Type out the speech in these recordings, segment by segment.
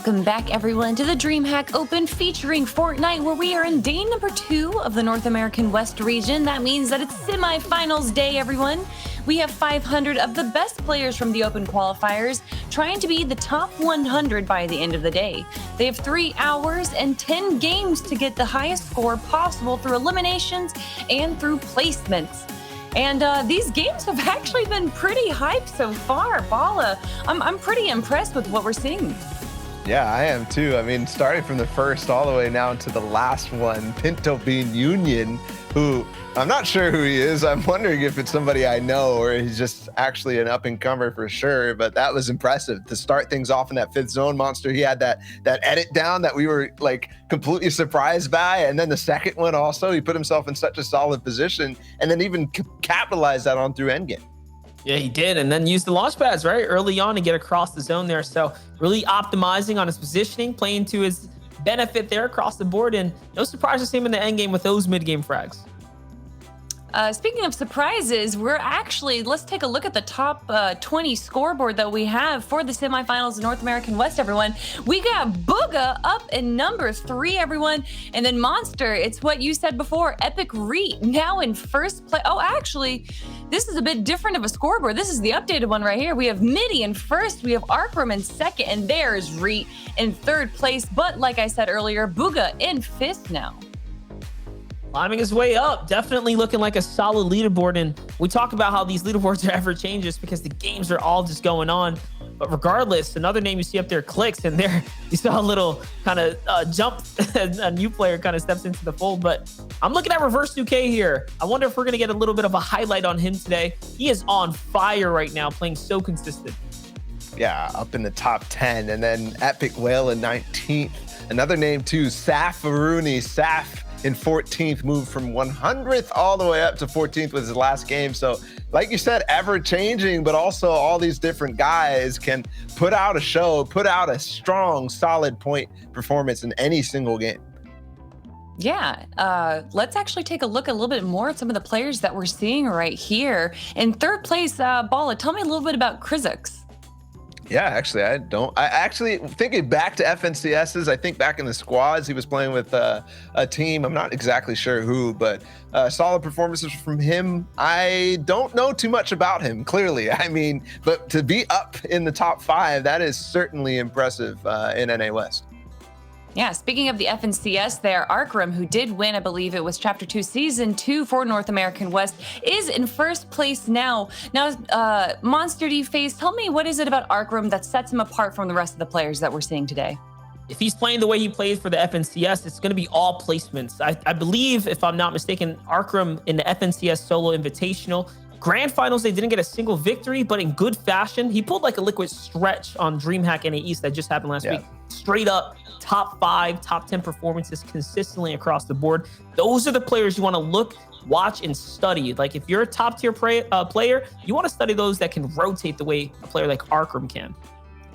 Welcome back, everyone, to the DreamHack Open featuring Fortnite, where we are in day number 2 of the North American West region. That means that it's semifinals day, everyone. We have 500 of the best players from the Open qualifiers trying to be the top 100 by the end of the day. They have 3 hours and 10 games to get the highest score possible through eliminations and through placements. And these games have actually been pretty hyped so far. Bala, I'm pretty impressed with what we're seeing. Yeah, I am too. I mean, starting from the first all the way now to the last one, Pinto Bean Union, who I'm not sure who he is. I'm wondering if it's somebody I know or he's just actually an up-and-comer for sure. But that was impressive to start things off in that 5th zone. Monster, he had that edit down that we were like completely surprised by. And then the second one also, he put himself in such a solid position and then even capitalized that on through endgame. Yeah, he did, and then used the launch pads right early on to get across the zone there. So really optimizing on his positioning, playing to his benefit there across the board, and no surprise to see him in the end game with those mid-game frags. Speaking of surprises, let's take a look at the top 20 scoreboard that we have for the semifinals of North American West, everyone. We got Booga up in number 3, everyone. And then Monster, it's what you said before, Epic Reet now in first place. Oh, actually, this is a bit different of a scoreboard. This is the updated one right here. We have Midi in first, we have Arkram in second, and there's Reet in 3rd place. But like I said earlier, Booga in 5th now. Climbing his way up, definitely looking like a solid leaderboard. And we talk about how these leaderboards are ever changes because the games are all just going on. But regardless, another name you see up there, Clicks, and there you saw a little kind of jump. A new player kind of steps into the fold. But I'm looking at Reverse 2K here. I wonder if we're going to get a little bit of a highlight on him today. He is on fire right now, playing so consistent. Yeah, up in the top 10. And then Epic Whale in 19th. Another name too, Saf Aruni. Saf in 14th, moved from 100th all the way up to 14th with his last game. So like you said, ever changing, but also all these different guys can put out a show, put out a strong, solid point performance in any single game. Yeah, let's actually take a look a little bit more at some of the players that we're seeing right here. In 3rd place, Bala, tell me a little bit about Krizux. Yeah, actually, I actually thinking back to FNCS's, I think back in the squads, he was playing with a team. I'm not exactly sure who, but solid performances from him. I don't know too much about him, clearly. I mean, but to be up in the top 5, that is certainly impressive in NA West. Yeah, speaking of the FNCS there, Arkram, who did win, I believe it was Chapter 2 Season 2 for North American West, is in 1st place now. Now, Monster D Face, tell me, what is it about Arkram that sets him apart from the rest of the players that we're seeing today? If he's playing the way he plays for the FNCS, it's going to be all placements. I believe, if I'm not mistaken, Arkram in the FNCS Solo Invitational, Grand Finals, they didn't get a single victory, but in good fashion, he pulled like a liquid stretch on DreamHack NA East that just happened last week. Straight up, top 5, top 10 performances consistently across the board. Those are the players you want to look, watch, and study. Like if you're a top tier player, you want to study those that can rotate the way a player like Arkram can.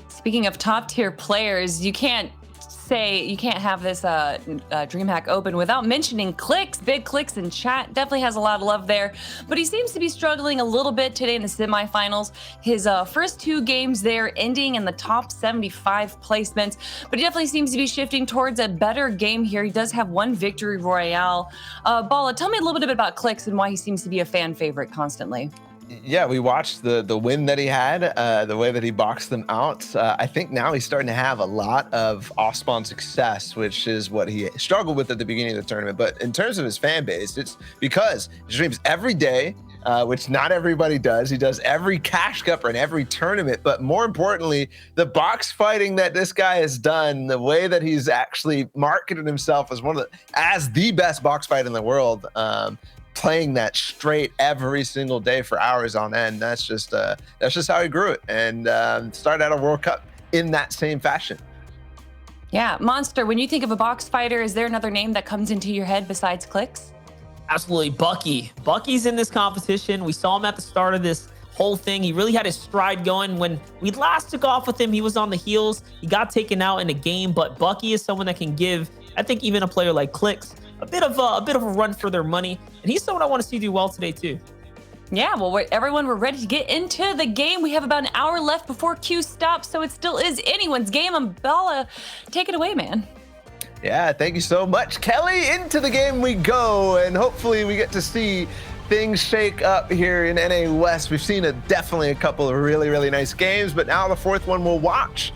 Speaking of top tier players, you can't have this DreamHack Open without mentioning Clicks. Big Clicks in chat definitely has a lot of love there, but he seems to be struggling a little bit today in the semifinals. His first 2 games there ending in the top 75 placements, but he definitely seems to be shifting towards a better game here. He does have 1 victory royale. Bala, tell me a little bit about Clicks and why he seems to be a fan favorite constantly. Yeah, we watched the win that he had, the way that he boxed them out. I think now he's starting to have a lot of off-spawn success, which is what he struggled with at the beginning of the tournament. But in terms of his fan base, it's because he streams every day, which not everybody does. He does every Cash Cup and every tournament. But more importantly, the box fighting that this guy has done, the way that he's actually marketed himself as the best box fight in the world, playing that straight every single day for hours on end. That's just how he grew it and started out a World Cup in that same fashion. Yeah, Monster, when you think of a box fighter, is there another name that comes into your head besides Clicks? Absolutely, Bucky. Bucky's in this competition. We saw him at the start of this whole thing. He really had his stride going. When we last took off with him, he was on the heels. He got taken out in a game, but Bucky is someone that can give, I think, even a player like Clicks a bit of a run for their money, and he's someone I want to see do well today too. Yeah, well, everyone, we're ready to get into the game. We have about an hour left before Q stops, so it still is anyone's game. Bella, take it away, man. Yeah, thank you so much, Kelly. Into the game we go, and hopefully we get to see things shake up here in NA West. We've seen definitely a couple of really, really nice games, but now the fourth one we'll watch.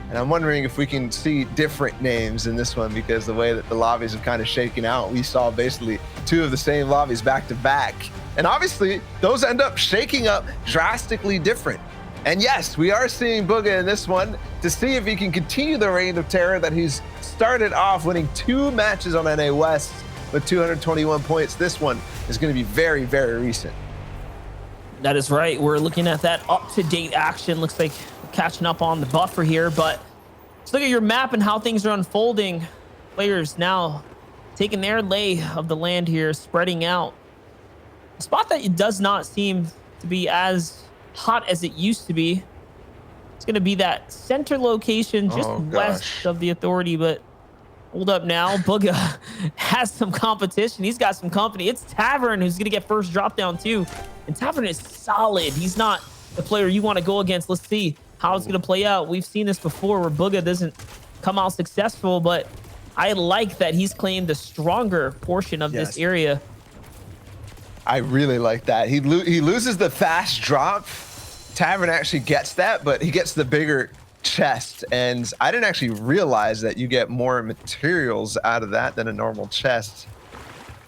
And I'm wondering if we can see different names in this one, because the way that the lobbies have kind of shaken out, we saw basically two of the same lobbies back to back. And obviously, those end up shaking up drastically different. And yes, we are seeing Bugha in this one to see if he can continue the reign of terror that he's started off, winning 2 matches on NA West with 221 points. This one is going to be very, very recent. That is right. We're looking at that up-to-date action. Looks like we're catching up on the buffer here, but let's look at your map and how things are unfolding. Players now taking their lay of the land here, spreading out. A spot that it does not seem to be as hot as it used to be. It's going to be that center location just west of the authority, but hold up now. Bugha has some competition. He's got some company. It's Tavern who's going to get first drop down too. And Tavern is solid. He's not the player you want to go against. Let's see how it's going to play out. We've seen this before where Bugha doesn't come out successful, but I like that he's claimed the stronger portion of this area. I really like that. He loses the fast drop. Tavern actually gets that, but he gets the bigger chest. And I didn't actually realize that you get more materials out of that than a normal chest.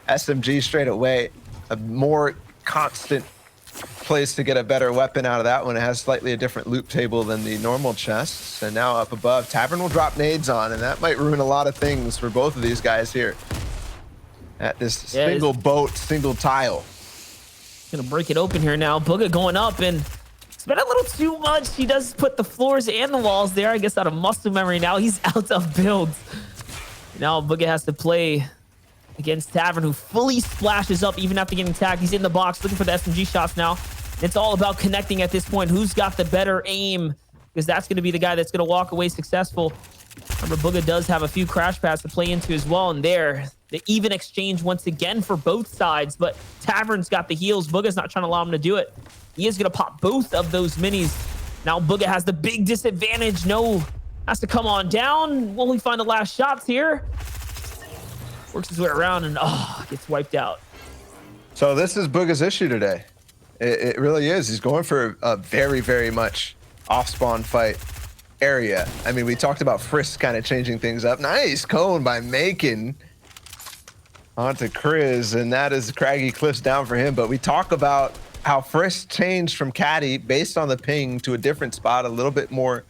SMG straight away, a more constant place to get a better weapon out of that one. It has slightly a different loot table than the normal chests. And now up above, Tavern will drop nades on, and that might ruin a lot of things for both of these guys here. At this single boat, single tile. Gonna break it open here now. Bugha going up, and it's been a little too much. He does put the floors and the walls there. I guess out of muscle memory now. He's out of builds. Now Bugha has to play against Tavern, who fully splashes up even after getting tagged. He's in the box looking for the SMG shots now. It's all about connecting at this point. Who's got the better aim? Because that's going to be the guy that's going to walk away successful. Remember, Bugha does have a few crash pads to play into as well. And there, the even exchange once again for both sides. But Tavern's got the heals. Bugha's not trying to allow him to do it. He is going to pop both of those minis. Now Bugha has the big disadvantage. No, has to come on down. Will he find the last shots here? Works his way around and gets wiped out. So this is Bugha's issue today. It really is. He's going for a very, very much off-spawn fight area. I mean, we talked about Frisk kind of changing things up. Nice cone by Macon onto Chris, and that is Craggy Cliffs down for him. But we talk about how Frisk changed from Caddy based on the ping to a different spot, a little bit more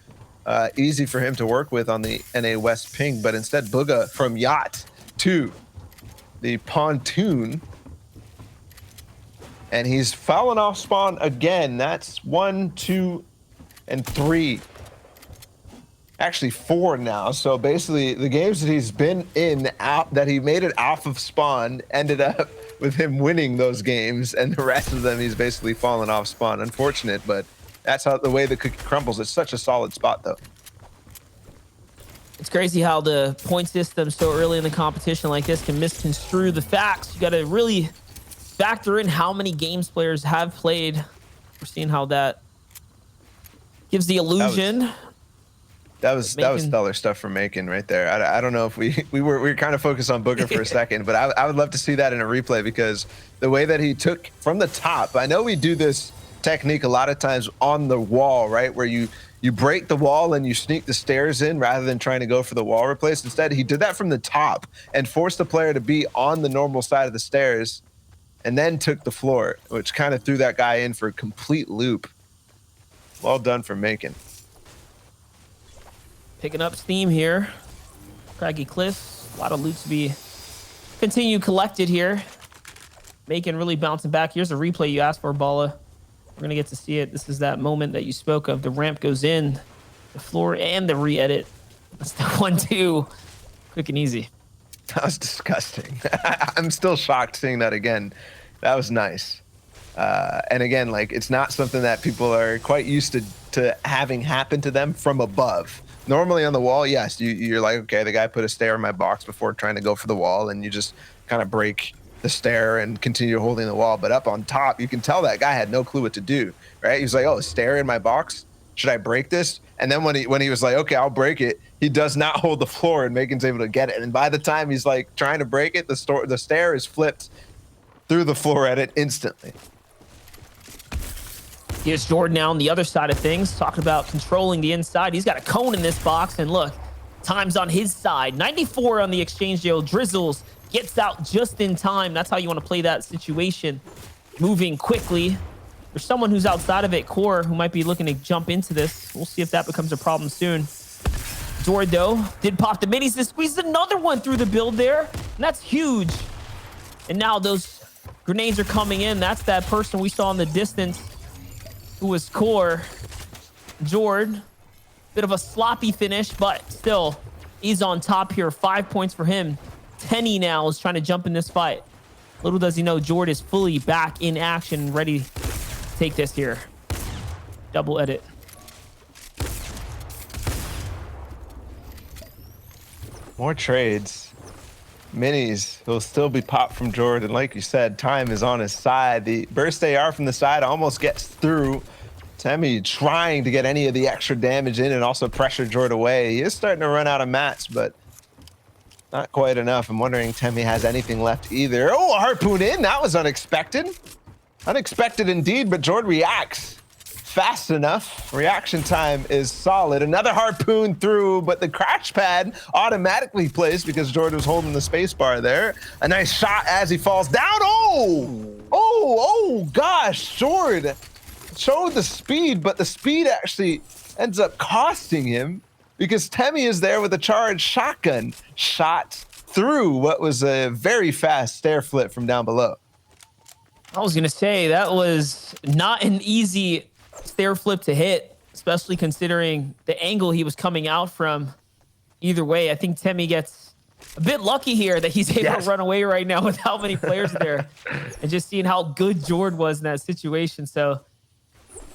easy for him to work with on the NA West ping. But instead, Bugha from Yacht to the pontoon, and he's fallen off spawn again. That's 1, 2, and 3. Actually 4 now. So basically the games that he's been in out that he made it off of spawn ended up with him winning those games, and the rest of them he's basically fallen off spawn. Unfortunate, but that's how the way the cookie crumbles. It's such a solid spot though. It's crazy how the point system so early in the competition like this can misconstrue the facts. You got to really factor in how many games players have played. We're seeing how that gives the illusion. That was stellar stuff from Macon right there. I don't know if we were kind of focused on Bugha for a second, but I would love to see that in a replay, because the way that he took from the top. I know we do this technique a lot of times on the wall, right, where you break the wall and you sneak the stairs in rather than trying to go for the wall replace. Instead, he did that from the top and forced the player to be on the normal side of the stairs, and then took the floor, which kind of threw that guy in for a complete loop. Well done for Macon. Picking up steam here. Craggy Cliffs, a lot of loot to be continue collected here. Macon really bouncing back. Here's a replay you asked for, Bala. We're going to get to see it. This is that moment that you spoke of. The ramp goes in, the floor, and the re-edit. That's the 1-2. Quick and easy. That was disgusting. I'm still shocked seeing that again. That was nice. And again, like, it's not something that people are quite used to having happen to them from above. Normally on the wall, yes, you're like, okay, the guy put a stair in my box before trying to go for the wall, and you just kind of break the stair and continue holding the wall. But up on top, you can tell that guy had no clue what to do, right? He was like, oh, stair in my box? Should I break this? And then when he was like, okay, I'll break it, he does not hold the floor, and Macon's able to get it. And by the time he's like trying to break it, the stair is flipped through the floor at it instantly. Here's Jordan now on the other side of things, talking about controlling the inside. He's got a cone in this box, and look, time's on his side. 94 on the exchange deal. Drizzles gets out just in time. That's how you want to play that situation. Moving quickly. There's someone who's outside of it, Core, who might be looking to jump into this. We'll see if that becomes a problem soon. Jord, though, did pop the minis and squeezes another one through the build there. And that's huge. And now those grenades are coming in. That's that person we saw in the distance who was Core. Jord, bit of a sloppy finish, but still, he's on top here. 5 points for him. Tenny now is trying to jump in this fight. Little does he know, Jord is fully back in action, ready to take this here. Double edit. More trades. Minis will still be popped from Jordan. Like you said, time is on his side. The burst AR from the side almost gets through. Temmie trying to get any of the extra damage in and also pressure Jordan away. He is starting to run out of mats, but not quite enough. I'm wondering if Temmie has anything left either. Oh, a harpoon in. That was unexpected. Unexpected indeed, but Jordan reacts fast enough. Reaction time is solid. Another harpoon through, but the crash pad automatically placed because Jordan was holding the space bar there. A nice shot as he falls down. Oh gosh, Jordan showed the speed, but the speed actually ends up costing him because Temmie is there with a charged shotgun. Shot through what was a very fast stair flip from down below. I was going to say that was not an easy stair flip to hit, especially considering the angle he was coming out from. Either way, I think Temmie gets a bit lucky here that he's able to run away right now with how many players there and just seeing how good Jord was in that situation. So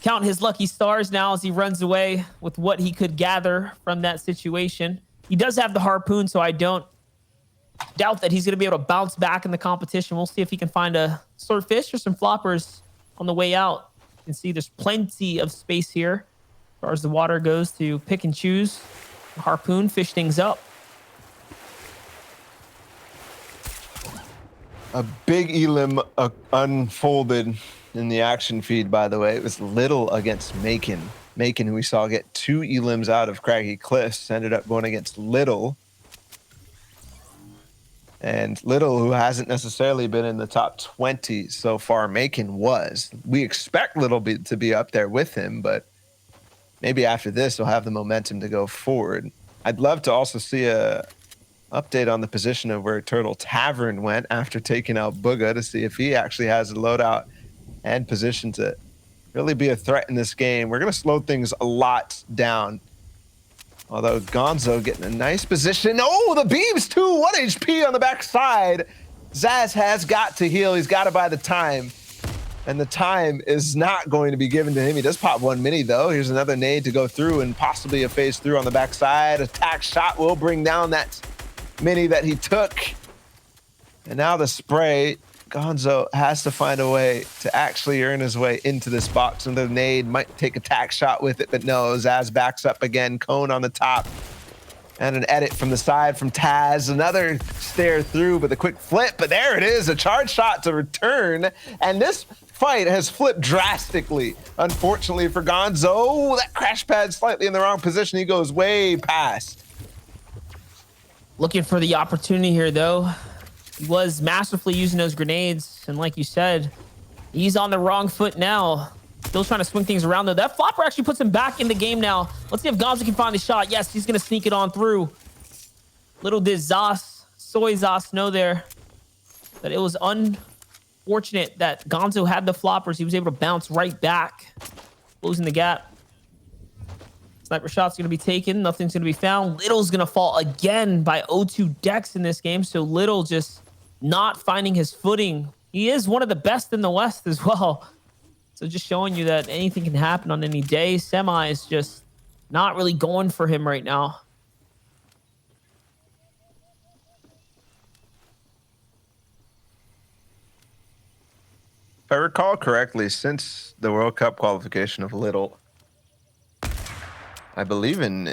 count his lucky stars now as he runs away with what he could gather from that situation. He does have the harpoon, so I don't doubt that he's going to be able to bounce back in the competition. We'll see if he can find a swordfish or some floppers on the way out. You can see there's plenty of space here as far as the water goes to pick and choose. Harpoon, fish things up. A big elim unfolded in the action feed, by the way. It was Little against Macon. Macon, who we saw get 2 elims out of Craggy Cliffs, ended up going against Little. And Little, who hasn't necessarily been in the top 20 so far, Macon was. We expect Little to be up there with him, but maybe after this, he'll have the momentum to go forward. I'd love to also see a update on the position of where Turtle Tavern went after taking out Booga to see if he actually has a loadout and position to really be a threat in this game. We're going to slow things a lot down. Although Gonzo getting a nice position. Oh, the beams too. 1 HP on the backside. Zaz has got to heal. He's got to buy the time. And the time is not going to be given to him. He does pop 1 mini though. Here's another nade to go through and possibly a phase through on the backside. Attack shot will bring down that mini that he took. And now the spray. Gonzo has to find a way to actually earn his way into this box. And the nade might take a tack shot with it, but no, Zaz backs up again. Cone on the top. And an edit from the side from Taz. Another stare through, but the quick flip. But there it is, a charge shot to return. And this fight has flipped drastically, unfortunately for Gonzo. That crash pad slightly in the wrong position. He goes way past. Looking for the opportunity here, though. He was masterfully using those grenades, and like you said, he's on the wrong foot now. Still trying to swing things around, though. That flopper actually puts him back in the game now. Let's see if Gonzo can find the shot. Yes, he's going to sneak it on through. Little did Soy Zos know there that it was unfortunate that Gonzo had the floppers. He was able to bounce right back, closing the gap. Sniper shot's going to be taken. Nothing's going to be found. Little's going to fall again by O2 Dex in this game. So Little just not finding his footing. He is one of the best in the West as well. So just showing you that anything can happen on any day. Semi is just not really going for him right now. If I recall correctly, since the World Cup qualification of Little, I believe in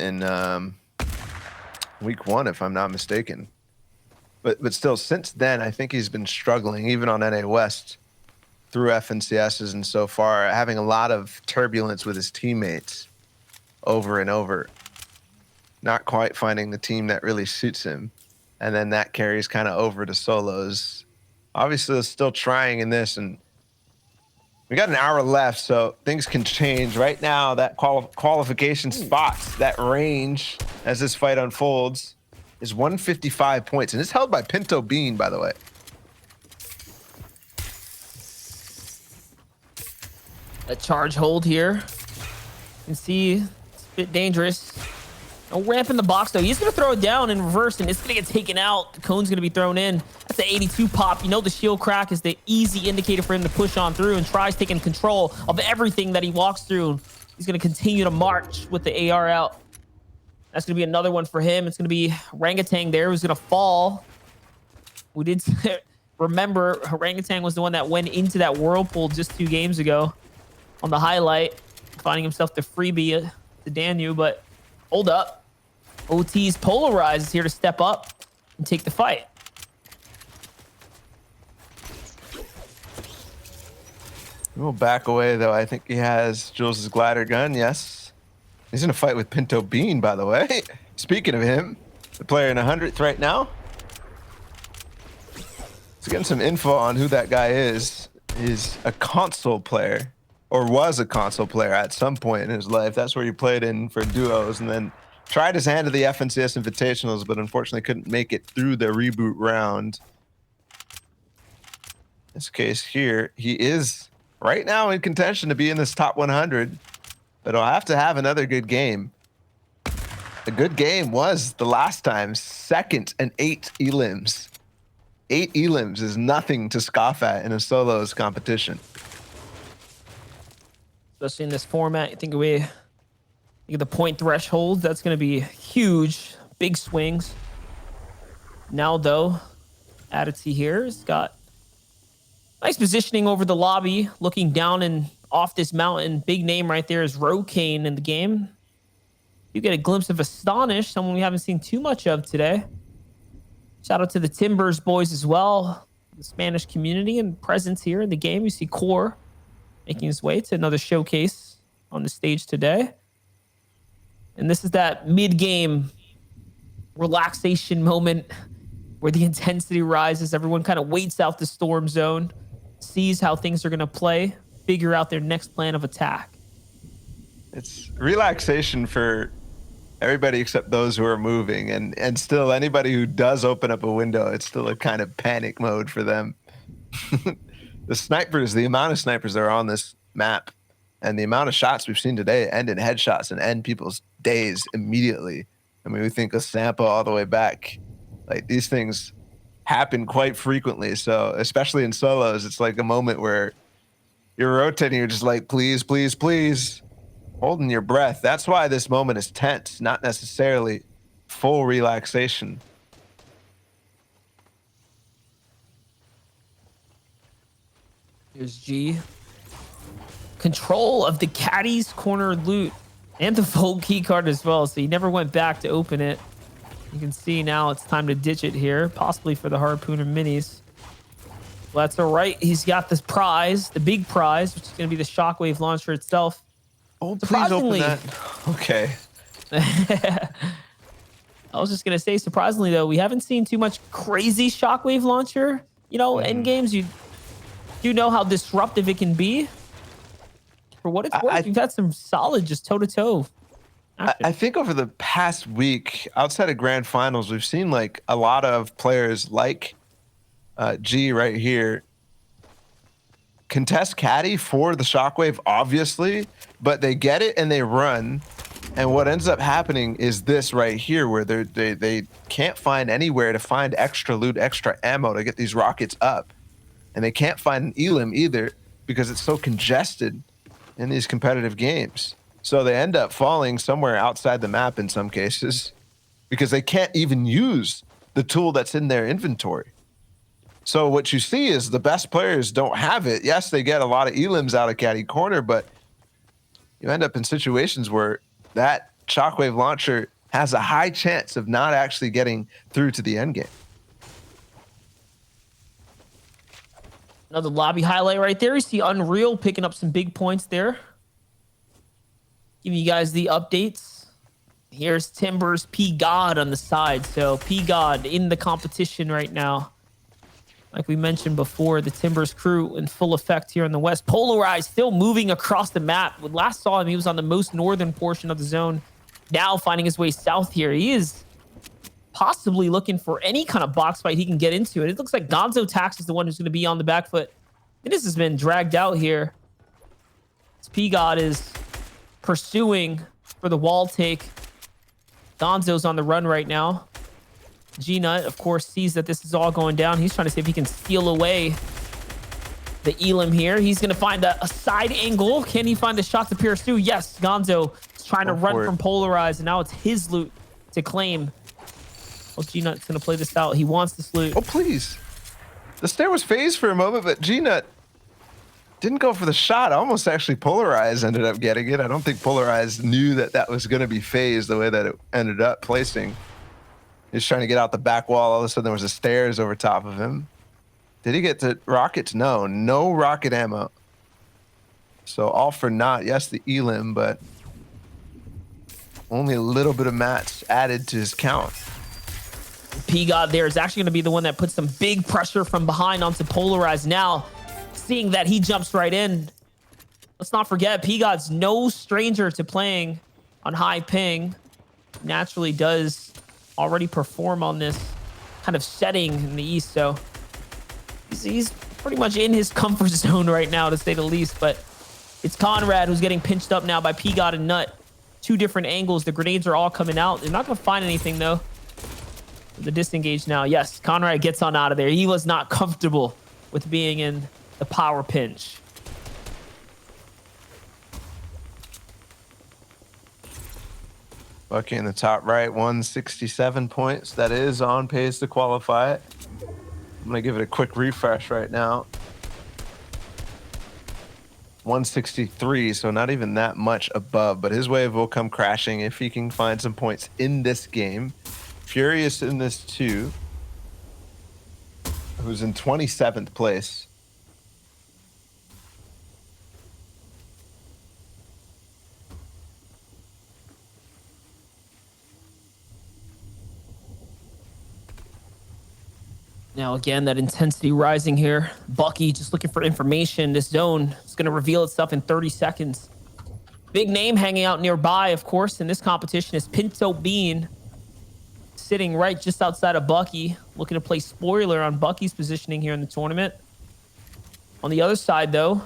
week 1, if I'm not mistaken. But still, since then, I think he's been struggling, even on NA West, through FNCSs and so far, having a lot of turbulence with his teammates over and over, not quite finding the team that really suits him. And then that carries kind of over to solos. Obviously, they're still trying in this, and we got an hour left, so things can change. Right now, that qualification spots, that range, as this fight unfolds, is 155 points. And it's held by Pinto Bean, by the way. A charge hold here. You can see it's a bit dangerous. No ramp in the box, though. He's going to throw it down in reverse, and it's going to get taken out. The cone's going to be thrown in. That's the 82 pop. You know the shield crack is the easy indicator for him to push on through and tries taking control of everything that he walks through. He's going to continue to march with the AR out. That's going to be another one for him. It's going to be Orangutan there who's going to fall. We did remember Orangutan was the one that went into that whirlpool just 2 games ago on the highlight, finding himself the freebie to Danu, but hold up. OT's Polarized is here to step up and take the fight. We'll back away, though. I think he has Jules' glider gun, yes. He's in a fight with Pinto Bean, by the way. Speaking of him, the player in 100th right now. So getting some info on who that guy is. He's a console player, or was a console player at some point in his life. That's where he played in for duos, and then tried his hand at the FNCS Invitationals, but unfortunately couldn't make it through the reboot round. In this case here, he is right now in contention to be in this top 100, but he'll have to have another good game. A good game was the last time, 2nd and 8 elims. 8 elims is nothing to scoff at in a solos competition. Especially in this format, you think of the point threshold, that's going to be huge, big swings. Now, though, Aditi here has got nice positioning over the lobby, looking down and off this mountain. Big name right there is Rokane in the game. You get a glimpse of Astonish, someone we haven't seen too much of today. Shout out to the Timbers boys as well, the Spanish community and presence here in the game. You see Core making his way to another showcase on the stage today. And this is that mid-game relaxation moment where the intensity rises. Everyone kind of waits out the storm zone, sees how things are going to play, figure out their next plan of attack. It's relaxation for everybody except those who are moving. And still, anybody who does open up a window, it's still a kind of panic mode for them. The snipers, the amount of snipers that are on this map, and the amount of shots we've seen today end in headshots and end people's days immediately. I mean, we think of Sampa all the way back. Like, these things happen quite frequently. So, especially in solos, it's like a moment where you're rotating. You're just like, please, please, please, holding your breath. That's why this moment is tense, not necessarily full relaxation. Here's G. Control of the Caddy's corner loot and the Volt key card as well. So he never went back to open it. You can see now it's time to ditch it here, possibly for the Harpooner minis. Well, that's all right. He's got this prize, the big prize, which is going to be the Shockwave launcher itself. Oh, please open that. Okay. I was just going to say, surprisingly, though, we haven't seen too much crazy Shockwave launcher. You know, end games, you know how disruptive it can be. For what it's worth, you've had some solid just toe-to-toe action. I think over the past week, outside of grand finals, we've seen like a lot of players like G right here contest Caddy for the Shockwave, obviously, but they get it and they run. And what ends up happening is this right here, where they can't find anywhere to find extra loot, extra ammo to get these rockets up. And they can't find an elim either because it's so congested in these competitive games. So they end up falling somewhere outside the map in some cases because they can't even use the tool that's in their inventory. So what you see is the best players don't have it. Yes, they get a lot of elims out of caddy corner, but you end up in situations where that shockwave launcher has a high chance of not actually getting through to the end game. Another lobby highlight right there. You see Unreal picking up some big points there. Giving you guys the updates. Here's Timbers P God on the side. So P God in the competition right now. Like we mentioned before, the Timbers crew in full effect here in the West. Polarized still moving across the map. When last saw him, he was on the most northern portion of the zone. Now finding his way south here. He is possibly looking for any kind of box fight he can get into. And it looks like Gonzo Tax is the one who's going to be on the back foot. And this has been dragged out here. P-God is pursuing for the wall take. Gonzo's on the run right now. G-Nut, of course, sees that this is all going down. He's trying to see if he can steal away the Elim here. He's going to find a side angle. Can he find a shot to pierce through? Yes, Gonzo is trying to run from Polarized, and now it's his loot to claim. Well, G-Nut's going to play this out. He wants this loot. Oh, please. The stair was phased for a moment, but G-Nut didn't go for the shot. Almost actually Polarized ended up getting it. I don't think Polarized knew that that was going to be phased the way that it ended up placing. He's trying to get out the back wall. All of a sudden, there was a stairs over top of him. Did he get to rockets? No. No rocket ammo. So all for naught. Yes, the Elim, but only a little bit of mats added to his count. P-God there is actually going to be the one that puts some big pressure from behind onto Polarized now. Seeing that he jumps right in. Let's not forget, P-God's no stranger to playing on high ping. Naturally does already perform on this kind of setting in the East. So he's pretty much in his comfort zone right now, to say the least. But it's Conrad who's getting pinched up now by P-God and Nut. Two different angles. The grenades are all coming out. They're not going to find anything, though. The disengage now. Yes, Conrad gets on out of there. He was not comfortable with being in the power pinch. Bucky in the top right, 167 points. That is on pace to qualify it. I'm going to give it a quick refresh right now. 163, so not even that much above, but his wave will come crashing if he can find some points in this game. Furious in this too, who's in 27th place. Now, again, that intensity rising here. Bucky just looking for information. This zone is going to reveal itself in 30 seconds. Big name hanging out nearby, of course, in this competition is Pinto Bean. Sitting right just outside of Bucky. Looking to play spoiler on Bucky's positioning here in the tournament. On the other side, though.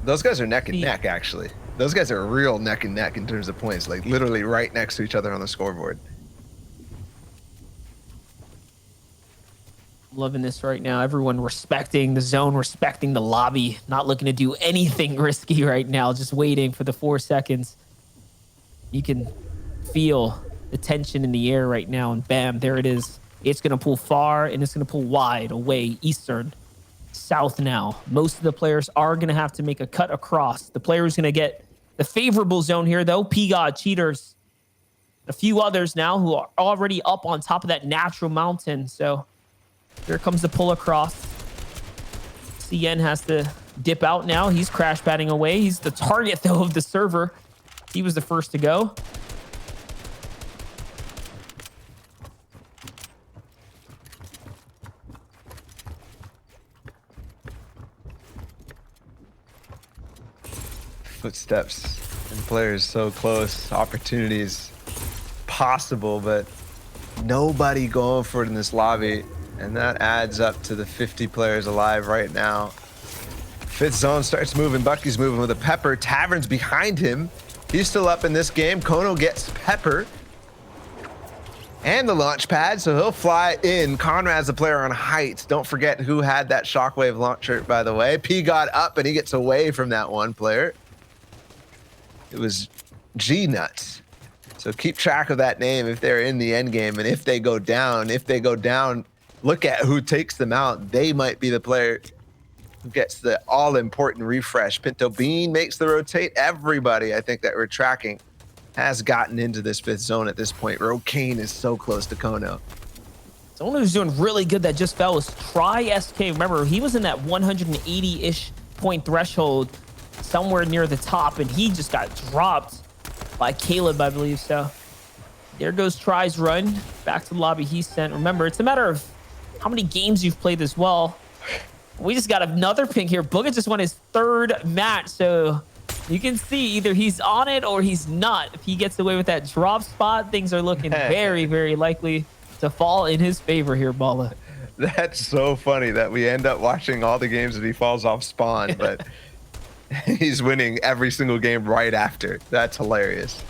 Those guys are neck and neck, actually. Those guys are real neck and neck in terms of points. Like, literally right next to each other on the scoreboard. Loving this right now. Everyone respecting the zone, respecting the lobby. Not looking to do anything risky right now. Just waiting for the 4 seconds. You can feel the tension in the air right now. And bam, there it is. It's going to pull far and it's going to pull wide away. Eastern. South now. Most of the players are going to have to make a cut across. The player who's going to get the favorable zone here, though. P-God, Cheaters. A few others now who are already up on top of that natural mountain. So here comes the pull across. CN has to dip out now. He's crash padding away. He's the target, though, of the server. He was the first to go. Footsteps and players so close. Opportunities possible, but nobody going for it in this lobby. And that adds up to the 50 players alive right now. Fifth zone starts moving. Bucky's moving with a Pepper. Tavern's behind him. He's still up in this game. Kono gets Pepper and the launch pad, so he'll fly in. Conrad's the player on height. Don't forget who had that shockwave launcher, by the way. P got up and he gets away from that one player. It was G-Nuts. So keep track of that name if they're in the end game, and if they go down look at who takes them out. They might be the player who gets the all-important refresh. Pinto Bean makes the rotate. Everybody, I think, that we're tracking has gotten into this 5th zone at this point. Rokane is so close to Kono. Someone who's doing really good that just fell was Try SK. Remember, he was in that 180-ish point threshold somewhere near the top, and he just got dropped by Caleb, I believe. So there goes Try's run back to the lobby he sent. Remember, it's a matter of how many games you've played as well. We just got another ping here. Booga just won his 3rd match, so you can see either he's on it or he's not. If he gets away with that drop spot, things are looking very, very likely to fall in his favor here, Bala. That's so funny that we end up watching all the games that he falls off spawn, but he's winning every single game right after. That's hilarious.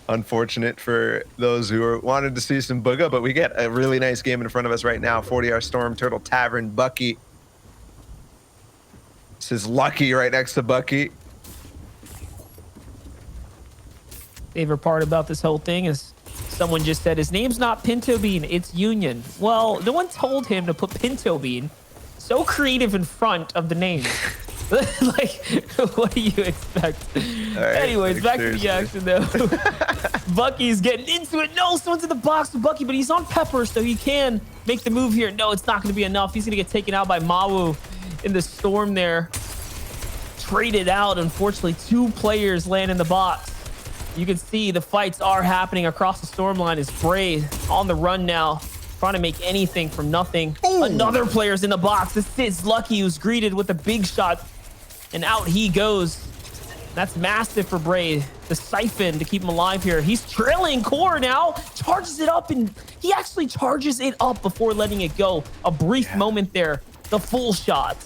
Unfortunate for those who wanted to see some Booga, but we get a really nice game in front of us right now. 40R Storm, Turtle Tavern, Bucky. This is Lucky right next to Bucky. Favorite part about this whole thing is someone just said his name's not Pinto Bean, it's Union. Well, no one told him to put Pinto Bean. So creative in front of the name. Like, what do you expect? Right, anyways, back to the action though. Bucky's getting into it. No, someone's in the box with Bucky, but he's on Pepper, so he can make the move here. No, it's not going to be enough. He's going to get taken out by Mawu in the storm there. Traded out. Unfortunately, 2 players land in the box. You can see the fights are happening across the storm line. As Bray on the run now, trying to make anything from nothing. Ooh. Another player's in the box. This is Lucky, who's greeted with a big shot, and out he goes. That's massive for Bray. The siphon to keep him alive here. He's trailing Core now. Charges it up, and he actually charges it up before letting it go. A brief moment there. The full shot.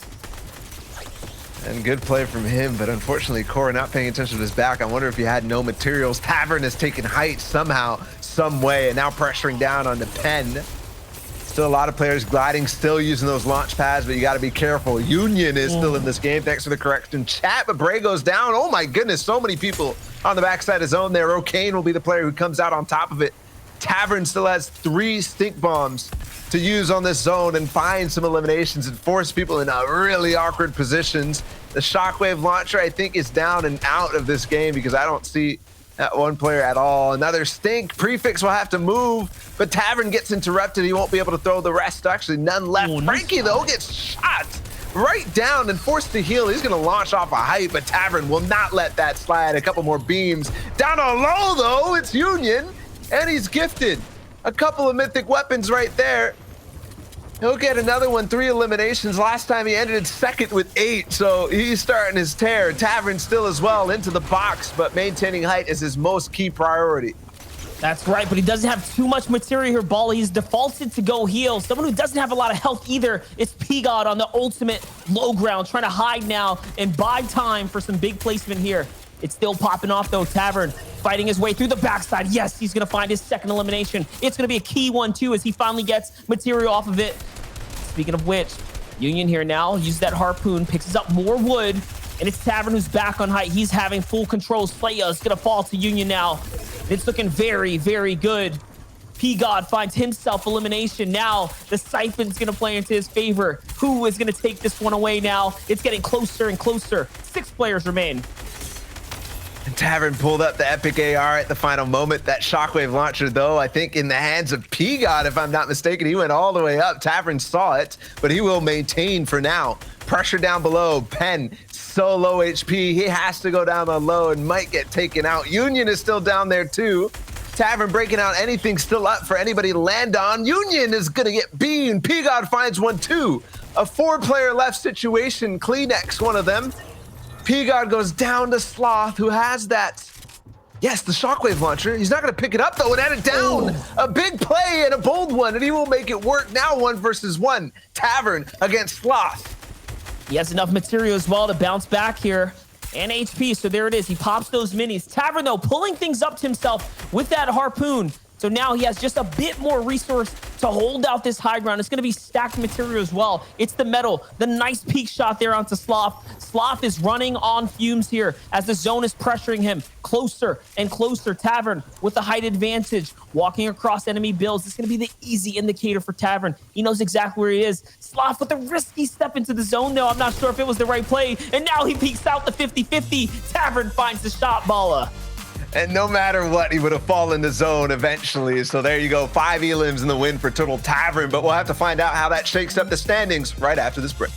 And good play from him, but unfortunately, Core not paying attention to his back. I wonder if he had no materials. Tavern has taken height somehow, some way, and now pressuring down on the Pen. Still a lot of players gliding, still using those launch pads, but you got to be careful. Union is still in this game. Thanks for the correction, chat, but Bray goes down. Oh my goodness, so many people on the backside of zone there. Rokane will be the player who comes out on top of it. Tavern still has 3 stink bombs to use on this zone and find some eliminations and force people in really awkward positions. The shockwave launcher, I think, is down and out of this game because I don't see that one player at all. Another stink. Prefix will have to move, but Tavern gets interrupted. He won't be able to throw the rest. Actually, none left. Oh, Frankie, though, gets shot right down and forced to heal. He's going to launch off a height, but Tavern will not let that slide. A couple more beams. Down on low, though, it's Union, and he's gifted a couple of mythic weapons right there. He'll get another one, 3 eliminations. Last time he ended 2nd with 8, so he's starting his tear. Tavern still as well into the box, but maintaining height is his most key priority. That's right, but he doesn't have too much material here, Ball. He's defaulted to go heal. Someone who doesn't have a lot of health either is P-God on the ultimate low ground, trying to hide now and buy time for some big placement here. It's still popping off, though. Tavern fighting his way through the backside. Yes, he's going to find his 2nd elimination. It's going to be a key one, too, as he finally gets material off of it. Speaking of which, Union here now uses that harpoon, picks up more wood, and it's Tavern who's back on height. He's having full control. Slaya is going to fall to Union now. It's looking very, very good. P-God finds himself elimination. Now the siphon's going to play into his favor. Who is going to take this one away now? It's getting closer and closer. 6 players remain. And Tavern pulled up the epic AR at the final moment. That shockwave launcher, though, I think in the hands of P-God, if I'm not mistaken, he went all the way up. Tavern saw it, but he will maintain for now. Pressure down below. Pen, so low HP. He has to go down on low and might get taken out. Union is still down there, too. Tavern breaking out. Anything still up for anybody to land on. Union is going to get beamed. P-God finds one, too. A 4-player left situation. Kleenex, one of them. P-God goes down to Sloth, who has that. Yes, the shockwave launcher. He's not going to pick it up, though, and add it down. A big play and a bold one, and he will make it work. Now 1 versus 1. Tavern against Sloth. He has enough material as well to bounce back here. And HP, so there it is. He pops those minis. Tavern, though, pulling things up to himself with that harpoon. So now he has just a bit more resource to hold out this high ground. It's going to be stacked material as well. It's the metal, the nice peek shot there onto Sloth. Sloth is running on fumes here as the zone is pressuring him closer and closer. Tavern with the height advantage, walking across enemy builds. It's going to be the easy indicator for Tavern. He knows exactly where he is. Sloth with a risky step into the zone, though. I'm not sure if it was the right play. And now he peeks out the 50-50. Tavern finds the shot, Balla. And no matter what, he would have fallen in the zone eventually. So there you go, 5 elims in the win for Total Tavern. But we'll have to find out how that shakes up the standings right after this break.